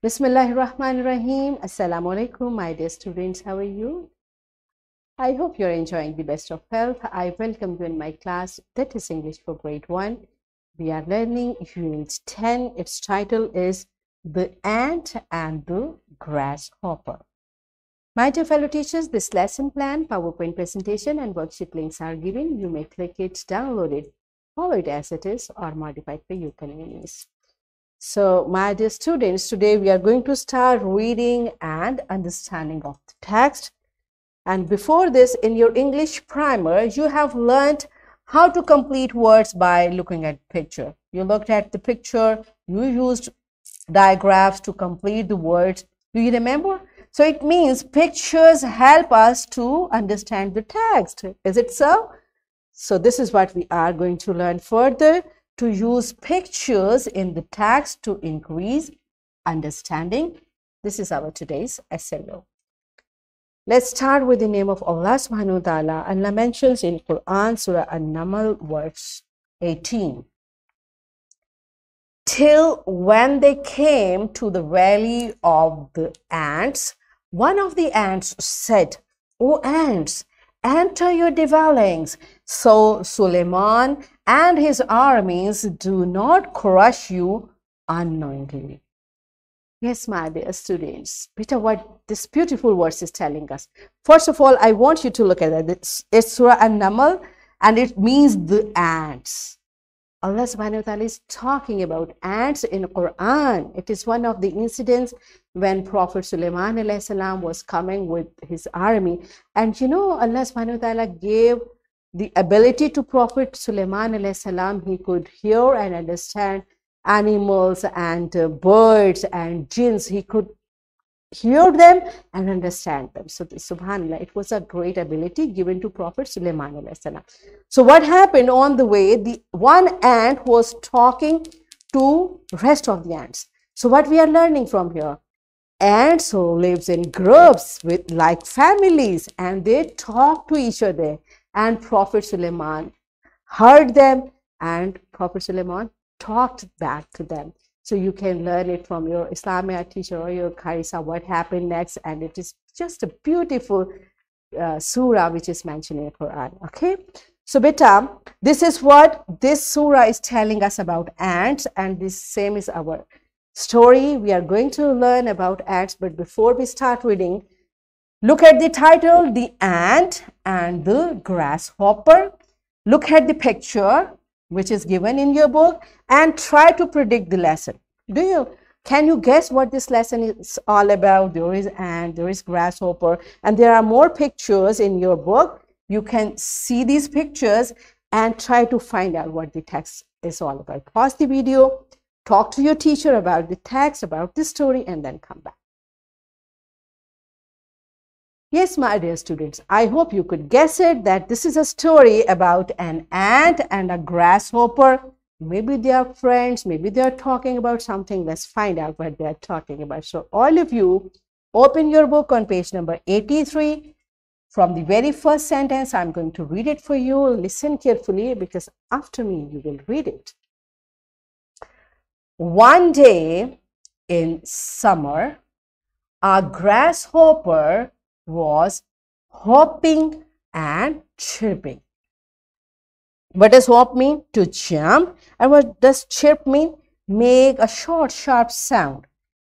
Bismillahirrahmanirrahim. Assalamu alaikum, my dear students. How are you? I hope you're enjoying the best of health. I welcome you in my class, that is English for grade 1. We are learning Unit 10. Its title is The Ant and the Grasshopper. My dear fellow teachers, this lesson plan, PowerPoint presentation and worksheet links are given. You may click it, download it, follow it as it is, or modify it for your convenience. So, my dear students, today we are going to start reading and understanding of the text. And before this, in your English primer, you have learned how to complete words by looking at picture. You looked at the picture, you used diagrams to complete the words. Do you remember? So it means pictures help us to understand the text. Is it so? So this is what we are going to learn further, to use pictures in the text to increase understanding. This is our today's SLO. Let's start with the name of Allah subhanahu wa ta'ala. Allah mentions in Quran, Surah An-Naml, verse 18. Till when they came to the valley of the ants, one of the ants said, "O ants, enter your dwellings, so Suleiman and his armies do not crush you unknowingly." Yes, my dear students, Peter, what this beautiful verse is telling us. First of all, I want you to look at that. It's Surah An-Naml, and it means the ants. Allah subhanahu wa ta'ala is talking about ants in Quran. It is one of the incidents when Prophet Sulaiman alayhi salam was coming with his army. And you know, Allah subhanahu wa ta'ala gave the ability to Prophet Sulaiman alayhi salam. He could hear and understand animals and birds and jinns. He could hear them and understand them. So subhanallah, it was a great ability given to Prophet Sulaiman alayhi salam. So what happened on the way, the one ant was talking to rest of the ants. So what we are learning from here, ants who lives in groups with like families, and they talk to each other, and Prophet Sulaiman heard them, and Prophet Sulaiman talked back to them. So you can learn it from your Islamic teacher or your Khaisa, what happened next. And it is just a beautiful surah which is mentioned in the Quran. Okay. So beta, this is what this surah is telling us about ants. And this same is our story. We are going to learn about ants. But before we start reading, look at the title, The Ant and the Grasshopper. Look at the picture which is given in your book and try to predict the lesson. Can you guess what this lesson is all about? There is ant, there is grasshopper, and there are more pictures in your book. You can see these pictures and try to find out what the text is all about. Pause the video, talk to your teacher about the text, about the story, and then come back. Yes, my dear students, I hope you could guess it, that this is a story about an ant and a grasshopper. Maybe they are friends, maybe they are talking about something. Let's find out what they are talking about. So all of you, open your book on page number 83. From the very first sentence, I'm going to read it for you. Listen carefully, because after me, you will read it. One day in summer, a grasshopper was hopping and chirping. What does hop mean? To jump. And what does chirp mean? Make a short, sharp sound.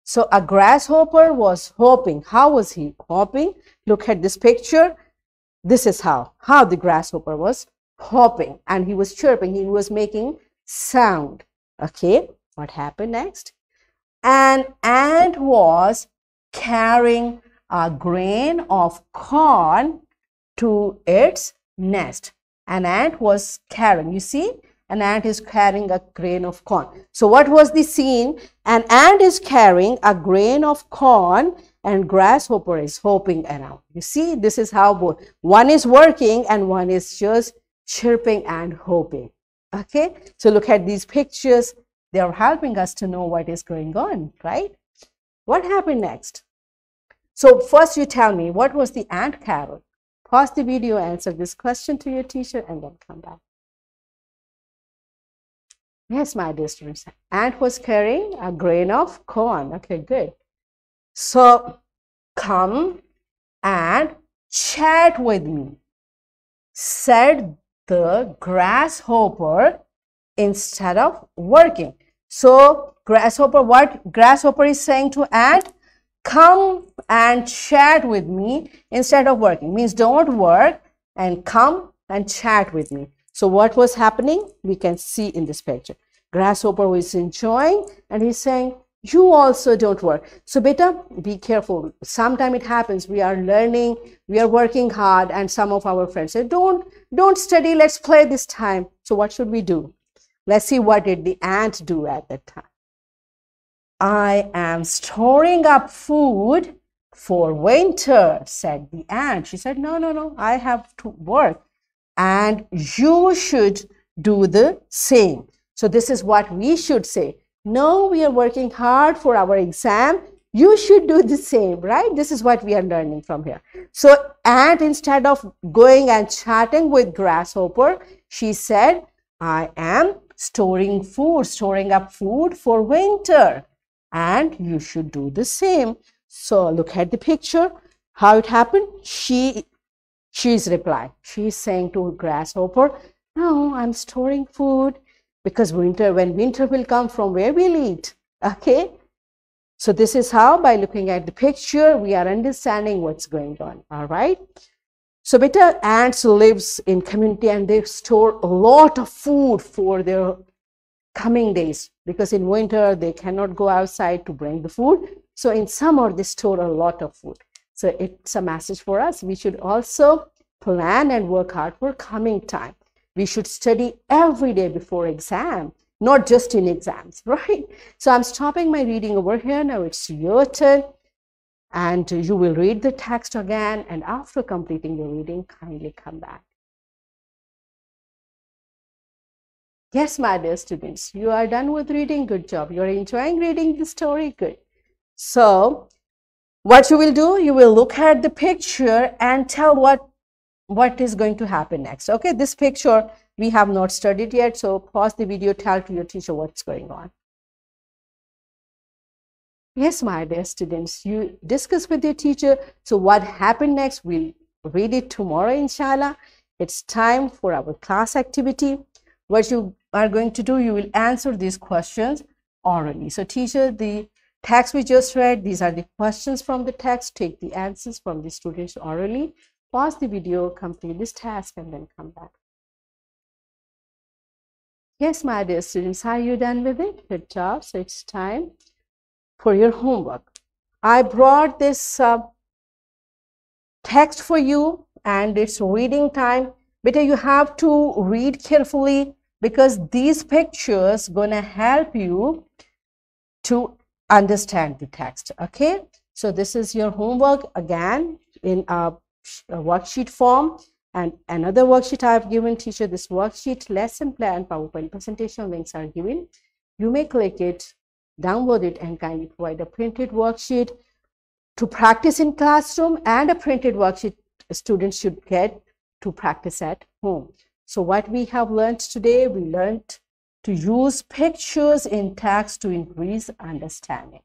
So a grasshopper was hopping. How was he hopping? Look at this picture. This is how the grasshopper was hopping, and he was chirping. He was making sound. Okay, what happened next? An ant was carrying a grain of corn to its nest. An ant was carrying, you see, an ant is carrying a grain of corn. So what was the scene? An ant is carrying a grain of corn and grasshopper is hopping around. You see, this is how both, one is working and one is just chirping and hopping. Okay, so look at these pictures. They are helping us to know what is going on, right? What happened next? So first you tell me, what was the ant carrot? Pause the video, answer this question to your teacher, and then come back. Yes, my dear students. Ant was carrying a grain of corn. Okay, good. So come and chat with me, said the grasshopper instead of working. So grasshopper, what grasshopper is saying to ant? Come and chat with me instead of working. Means don't work and come and chat with me. So what was happening? We can see in this picture. Grasshopper was enjoying and he's saying, you also don't work. So beta, be careful. Sometimes it happens. We are learning, we are working hard, and some of our friends say, don't study, let's play this time. So what should we do? Let's see what did the ant do at that time. I am storing up food for winter, said the ant. She said, no, I have to work. And you should do the same. So this is what we should say. No, we are working hard for our exam. You should do the same, right? This is what we are learning from here. So ant, instead of going and chatting with grasshopper, she said, I am storing up food for winter. And you should do the same. So look at the picture, how it happened. She's replying. She's saying to grasshopper, no, I'm storing food because when winter will come, from where we'll eat. Okay. So this is how, by looking at the picture, we are understanding what's going on. All right. So beta, ants lives in community and they store a lot of food for their coming days, because in winter they cannot go outside to bring the food. So in summer they store a lot of food. So it's a message for us. We should also plan and work hard for coming time. We should study every day before exam, not just in exams, right? So I'm stopping my reading over here. Now it's your turn. And you will read the text again. And after completing your reading, kindly come back. Yes, my dear students, you are done with reading. Good job. You're enjoying reading the story. Good. So what you will do, you will look at the picture and tell what is going to happen next. Okay, this picture we have not studied yet. So pause the video, tell to your teacher what's going on. Yes, my dear students, you discuss with your teacher. So what happened next, we'll read it tomorrow, inshallah. It's time for our class activity. What you are going to do, you will answer these questions orally. So teacher, the text we just read, these are the questions from the text. Take the answers from the students orally. Pause the video, complete this task, and then come back. Yes, my dear students, are you done with it? Good job. So it's time for your homework. I brought this text for you and it's reading time. Beta, you have to read carefully because these pictures gonna help you to understand the text. Okay, so this is your homework again in a worksheet form, and another worksheet I have given teacher. This worksheet, lesson plan, PowerPoint presentation links are given. You may click it, download it, and kindly provide a printed worksheet to practice in classroom, and a printed worksheet students should get to practice at home. So what we have learned today, we learned to use pictures in text to increase understanding.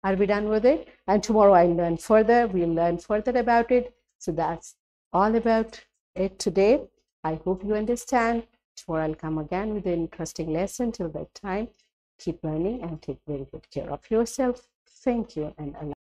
Are we done with it? And tomorrow I'll learn further. We'll learn further about it. So that's all about it today. I hope you understand. Tomorrow I'll come again with an interesting lesson. Till that time, keep learning and take very good care of yourself. Thank you, and Allah.